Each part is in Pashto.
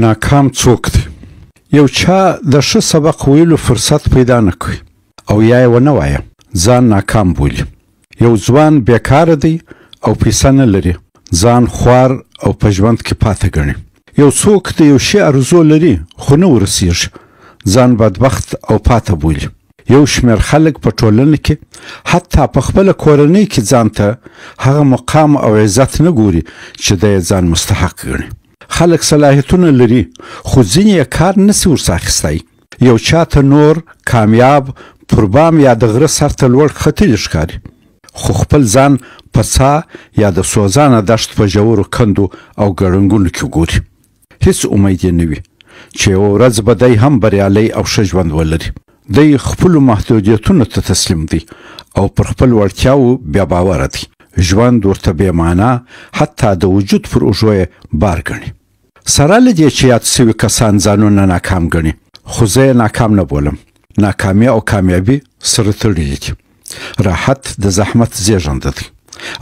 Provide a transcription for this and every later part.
ناکام څوک دی؟ یو چا د ښه سبق ویلو فرصت پیدا نه کوي او یا یې ونه وایه ځان ناکام بولي. یو ځوان بیکاره دی او پیسه نه لري، ځان خوار او په ژوند کې پاته ګڼي. یو څوک د یو شي ارزو لري خو نه ورسیږي، ځان بدبخت او پاته بولي. یو شمېر خلک په ټولنه کې حتی په خپله کورنۍ کې ځان ته هغه مقام او عزت نه ګوري چې د یې ځان مستحق ګڼي. خلک صلاحیتونه لري خو ځینې یې کار نسي ورڅخه اخیستی. یو چاته نور کامیاب پربام یا د غره سر ته لوړ ختلي ښکاري، خو خپل ځان په څا یا د سوزانه دشت په ژورو کندو او ګړنګونو کې ګوري. هیڅ امید یې نه وي چې یوه ورځ به دی هم بریالی او ښه ژوند ولري. دی خپلو محدودیتونو ته تسلیم دی او پر خپل وړتیاو بیا باوره دی. ژوند ورته بې معنا، حتی د وجود پر اوږو یې بار ګڼي. سره له دې چې یاد سوي کسان ځانونه ناکام ګڼي، خو زه یې ناکام نه بولم. ناکامي او کامیابي سره تړلي دي. راحت د زحمت زیږنده دی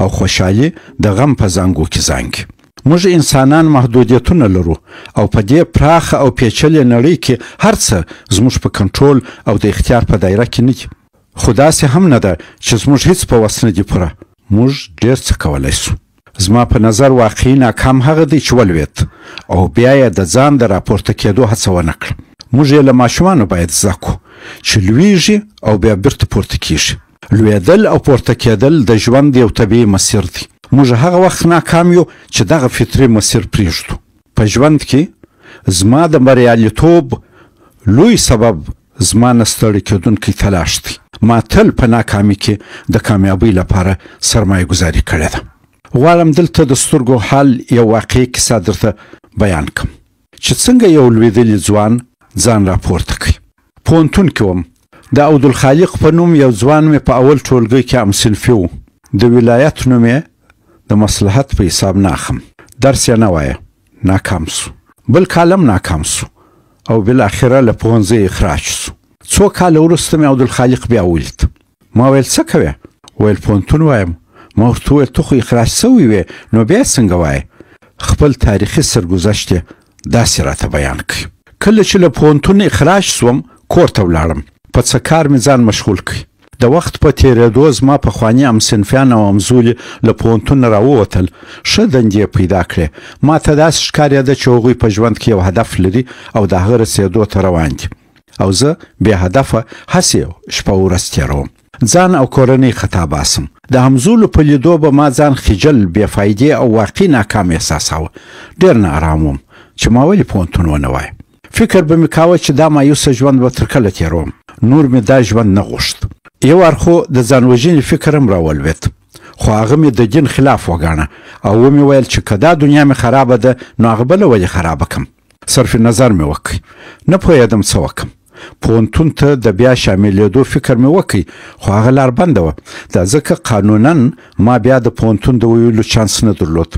او خوشحالي د غم په زانګو کې زانګي. موږ انسانان محدودیتونه لرو او په دې پراخه او پیچلې نړۍ کې هر څه زموږ په کنټرول او د اختیار په دایره کې نه دي. خو داسې هم نه ده چې زموږ هیڅ په وس نه دي پوره. موږ ډېر څه کولی سو. زما په نظر واقعي ناکام هغه دی چې ولوېد او بیا یې د ځان د راپورته کېدو هڅه ونه کړه. موږ یې له ماشومانو باید زده کړو چې لویږي او بیا بیرته پورته کېږي. لوېدل او پورته کېدل د ژوند یو طبیعي مسیر دی. موږ هغه وخت ناکام یو چې دغه فطري مسیر پرېږدو. په ژوند کې زما د بریالیتوب لوی سبب زما نه ستړی کېدونکی تلاش دی. ما تل په ناکامي کې د کامیابۍ لپاره سرمایه ګذاري کړې ده. غواړم دلته د سترګو حال یو واقعي کیسه درته بیان کړم چې څنګه یو لوېدلی ځوان ځان راپورته کوي. پوهنتون کې وم. د عبدالخالق په نوم یو ځوان مې په اول ټولګۍ کې همصنفي و. د ولایت نوم یې د مصلحت په حساب نه اخم. درس یې نه وایه، ناکام سو. بل کالم ناکام سو او بالاخره له پوهنځۍ اخراج سو. څو کاله وروسته مې عبدالخالق بیا ولید. ما ویل څه کوې؟ ویل پوهنتون وایم. ما ورته وویل ته خو اخراج سوی وې نو بیا څنګه وایې؟ خپل تاریخي سرګذشت یې داسې راته بیان کړي. کله چې له پوهنتون اخراج سوم کور ته ولاړم. په څه کار مې ځان مشغول کړي. د وخت په تېرېدو زما پخواني همصنفیان او همزولي له پوهنتونه راووتل، ښه دندې پیدا کړې. ما ته داسې ښکارېده چې هغوی په ژوند کې یو هدف لري او د هغه رسېدو ته روان دي او زه بې هدفه هسې شپه ورځ تېروم، ځان او کورنۍ خطا باسم. د همزولو په لیدو به ما ځان خجل، بې فایدې او واقعي ناکام احساساوه. ډېر ناارام وم چې ما ولې پوهنتون ونه وایم. فکر به مې کاوه چې دا مایوسه ژوند به تر کله تېروم. نور مې دا ژوند نه غوښت. یو اړخو د ځان وژنې فکر هم راولوېد، خو هغه مې د دین خلاف وګاڼه او ومې ویل چې که دا دنیا مې خرابه ده نو هغه بله ولې خرابه کړم. صرف نظر مې وکړ، نه پوهېدم څه وکړم. پوهنتون ته د بیا شاملېدو فکر مې وکړ، خو هغه لار بنده وه. دا ځکه قانونا ما بیا د پوهنتون د ویلو چانس نه درلود.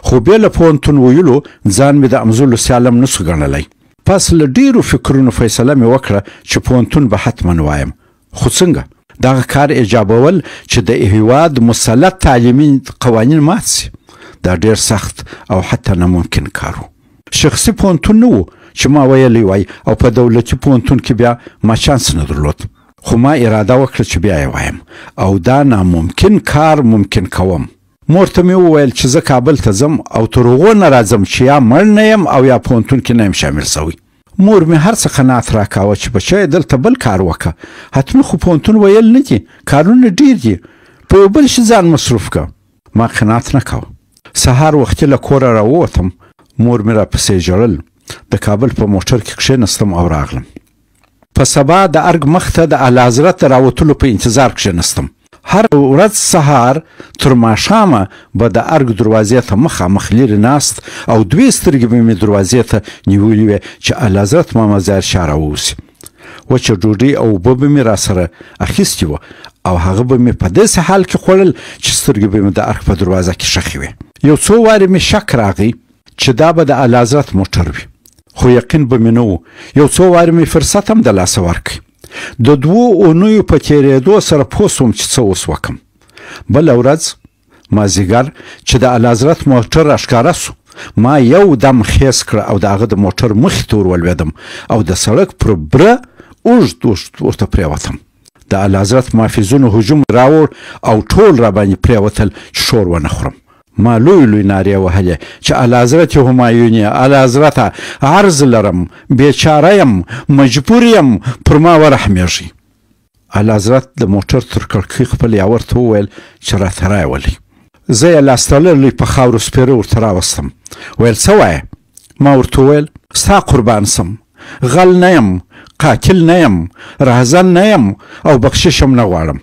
خو بیا له پوهنتون ویلو ځان مې د همزولو سیالم نسو ګڼلی. پس له ډېرو فکرونو فیصله مې وکړه چې پوهنتون به حتما وایم. خو څنګه؟ دغه کار ایجابول چې د هېواد مسلط تعلیمي قوانین مات سي. دا ډېر سخت او حتی ناممکن کار و. شخصي پوهنتون نه و چې ما ویلی وای او په دولتي پوهنتون کې بیا ما چانس نه درلود. خو ما اراده وکړه چې بیا یې وایم او دا ناممکن کار ممکن کوم. مور ته مې وویل چې زه کابل ته ځم او تر هغو نه راځم چې یا مړ نه یم او یا پوهنتون کې نه یم شامل سوی. مور مې هر څه قناعت راکاوه چې بچی دلته بل کار وکړه، حتمي خو پوهنتون ویل نه دي، کارونه ډېر دي، په یو بل شي ځان مصروف کړه. ما قناعت نه کوه. سهار وختي له کوره راووتم. مور مې راپسې ژړل. د کابل په موټر کې کښېنستم او راغلم. په سبا د ارګ مخ ته د اعلیحضرت د راوتلو په انتظار کښېنستم. هر ورځ سهار تر ماښامه به د ارګ دروازې ته مخامخ لرې ناست او دوې سترګې به مې دروازې ته نیولې وې چې اعلیحضرت ماما ظاهرشاه راووسي. وچه ډوډۍ او اوبه به مې راسره اخیستې وه او هغه به مې په داسې حال کې خوړل چې سترګې به مې د ارګ په دروازه کې ښخې وې. یو څو وارې مې شک راغی چې دا به د اعلیحضرت موټر وي، خو یقین به مې نه و. یو څو وارې مې فرصت هم د لاسه ورکړ. د 2 اونیو په تېرېدو سره پوه سوم چې څه اوس وکړم. بله ورځ مازدیګر چې د اعلیحضرت موټر راښکاره سو ما یو دم خیس کړه او د هغه د موټر مخې ته ولوېدم او د سړک پر بره اوږد ورته پرېوتم. د اعلیحضرت محافظونو هجوم راوړ او ټول راباندې پرېوتل چې شور ونه خورم. ما لوی نارې وهلې چې اعلیحضرت همایوني، اعلیحضرته عرض لرم، بیچاره یم، مجبور یم، پر ما ورحمېږي. اعلیحضرت د موټر تر کړکۍ خپل یاور ته وویل چې راته راولئ. زه یې لاس تړلی په خاورو سپېره ورته راوستم. ویل څه وایې؟ ما ورته وویل ستا قربان سم، غل نه یم، قاتل نه یم، رهزن نه یم او بخشش هم نه غواړم.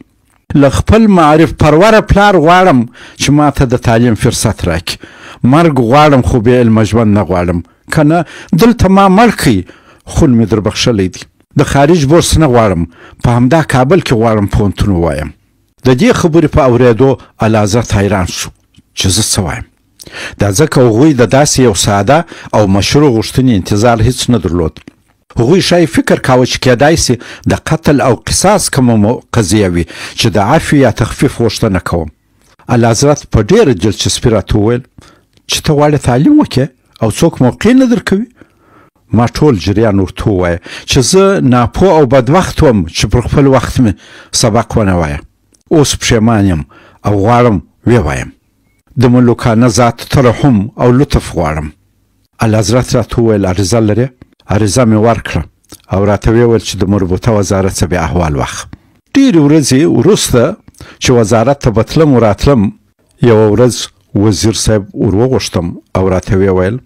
له خپل معرف پروره پلار غواړم چې ما ته د تعلیم فرصت راکړي. مرګ غواړم خو بې علمه ژوند نه غواړم. که نه دلته ما مړ کړي، خون مې در بخښلی دی. د خارج بورس نه غواړم، په همدا کابل کې غواړم پوهنتون ووایم. د دې خبرې په اورېدو اعلیحضرت حیران شو چې زه څه وایم. دا ځکه هغوی د داسې یو ساده او مشروع غوښتنې انتظار هیڅ نه درلود. هغوی شاید فکر کاوه چې کېدای سي د قتل او قصاص کومه قضیه وي چې د عفو یا تخفیف غوښتنه کوم. اعلیحضرت په ډېره دلچسپي راته وویل چې ته غواړې تعلیم وکړې او څوک موقع نه درکوي. ما ټول جریان ورته ووایه چې زه ناپوه او بدبخت وم چې پر خپل وخت مې سبق ونه وایه. اوس پښیمان یم او غواړم ووایم. د ملوکانه ذات ترحم او لطف غواړم. اعلیحضرت راته وویل عریضه لرې؟ عریضه مې ورکړه او راته ویل چې د مربوطه وزارت څه بیا احوال واخ. ډېرې ورځې وروسته چې وزارت ته به تلم و راتلم، یوه ورځ وزیر صاحب ور وغوښتم او راته ویل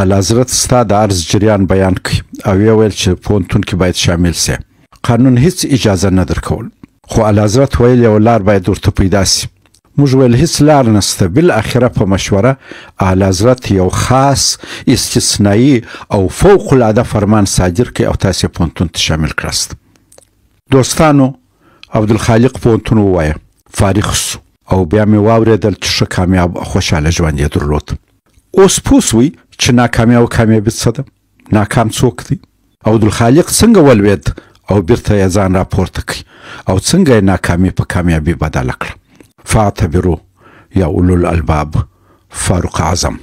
اعلیحضرت ستا د عرض جریان بیان کړي او ویل چې پوهنتون کې باید شامل سي. قانون هیڅ اجازه نه درکول، خو اعلیحضرت ویل یو لار باید ورته پیدا سي. موږ ویل هیڅ لار نسته. بالاخره په مشوره اعلیحضرت یو خاص استثنایی او فوق العاده فرمان صادر کړي او تاسې پوهنتون ته شامل کړاست. دوستانو، عبدالخالق پوهنتون ووایه فارغ سو او بیا مې واورېدل چې ښه کامیاب او خوشحاله ژوند یې درلود. اوس پوه سوئ چې ناکامي او کامیابي څه ده؟ ناکام څوک دی؟ عبدالخالق څنګه ولوېد او بیرته یې ځان راپورته کړي او څنګه یې ناکامي په کامیابي بدله کړه. فاعتبروا یا اولو الالباب. فاروق اعظم.